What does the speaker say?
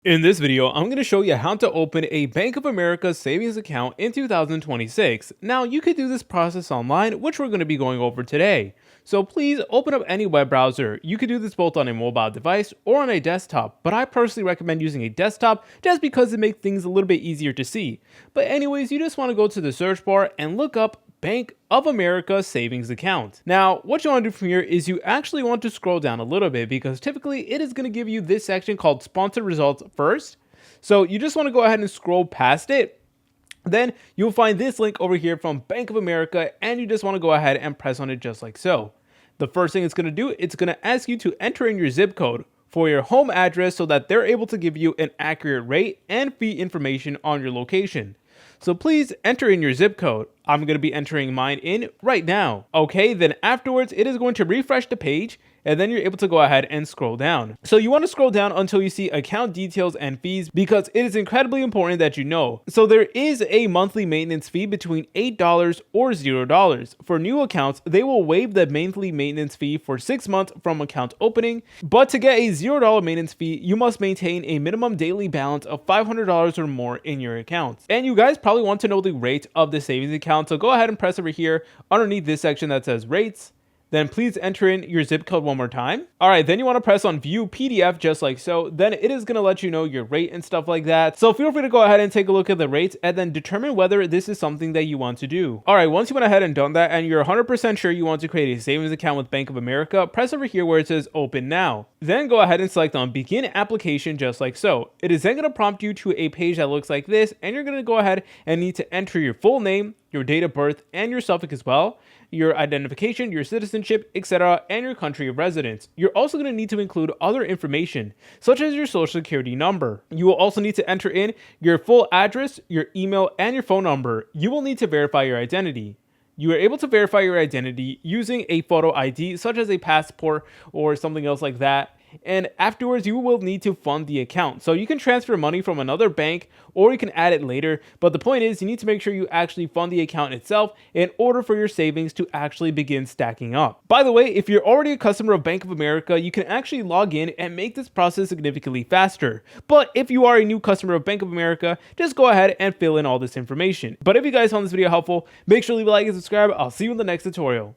In this video, I'm going to show you how to open a Bank of America savings account in 2026. Now, you could do this process online, which we're going to be going over today. So please open up any web browser. You could do this both on a mobile device or on a desktop, but I personally recommend using a desktop just because it makes things a little bit easier to see. But anyways, you just want to go to the search bar and look up Bank of America savings account. Now, what you want to do from here is you actually want to scroll down a little bit because typically it is going to give you this section called sponsored results first. So you just want to go ahead and scroll past it. Then you'll find this link over here from Bank of America and you just want to go ahead and press on it just like so. The first thing it's going to do, it's going to ask you to enter in your zip code for your home address so that they're able to give you an accurate rate and fee information on your location. So please enter in your zip code. I'm going to be entering mine in right now. Okay, then afterwards it is going to refresh the page and then you're able to go ahead and scroll down. So you want to scroll down until you see account details and fees because it is incredibly important that you know. So there is a monthly maintenance fee between $8 or $0. For new accounts, they will waive the monthly maintenance fee for 6 months from account opening. But to get a $0 maintenance fee, you must maintain a minimum daily balance of $500 or more in your accounts. And you guys probably want to know the rate of the savings account. So go ahead and press over here underneath this section that says rates. Then please enter in your zip code one more time. All right, then you want to press on view PDF just like so. Then it is going to let you know your rate and stuff like that. So feel free to go ahead and take a look at the rates and then determine whether this is something that you want to do. All right, once you went ahead and done that and you're 100% sure you want to create a savings account with Bank of America, press over here where it says open now. Then go ahead and select on begin application just like so. It is then going to prompt you to a page that looks like this and you're going to go ahead and need to enter your full name, your date of birth, and your suffix as well, your identification, your citizenship, etc., and your country of residence. You're also going to need to include other information, such as your social security number. You will also need to enter in your full address, your email, and your phone number. You will need to verify your identity. You are able to verify your identity using a photo ID, such as a passport or something else like that. And afterwards, you will need to fund the account. So you can transfer money from another bank or you can add it later. But the point is you need to make sure you actually fund the account itself in order for your savings to actually begin stacking up. By the way, if you're already a customer of Bank of America, you can actually log in and make this process significantly faster. But if you are a new customer of Bank of America, just go ahead and fill in all this information. But if you guys found this video helpful, make sure to leave a like and subscribe. I'll see you in the next tutorial.